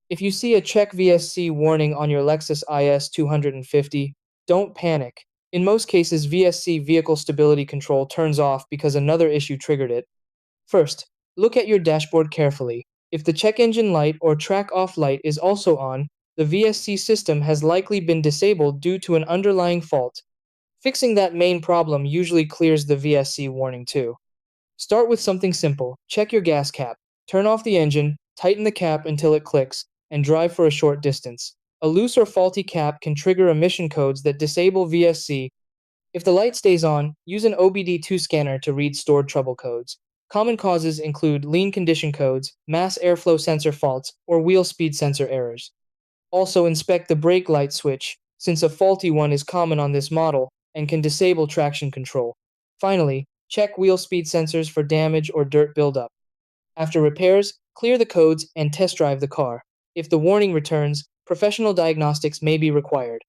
If you see a check VSC warning on your Lexus IS250, don't panic. In most cases, VSC vehicle stability control turns off because another issue triggered it. First, look at your dashboard carefully. If the check engine light or track off light is also on, the VSC system has likely been disabled due to an underlying fault. Fixing that main problem usually clears the VSC warning too. Start with something simple. Check your gas cap. Turn off the engine, tighten the cap until it clicks, and drive for a short distance. A loose or faulty cap can trigger emission codes that disable VSC. If the light stays on, use an OBD2 scanner to read stored trouble codes. Common causes include lean condition codes, mass airflow sensor faults, or wheel speed sensor errors. Also, inspect the brake light switch, since a faulty one is common on this model and can disable traction control. Finally, check wheel speed sensors for damage or dirt buildup. After repairs, clear the codes and test drive the car. If the warning returns, professional diagnostics may be required.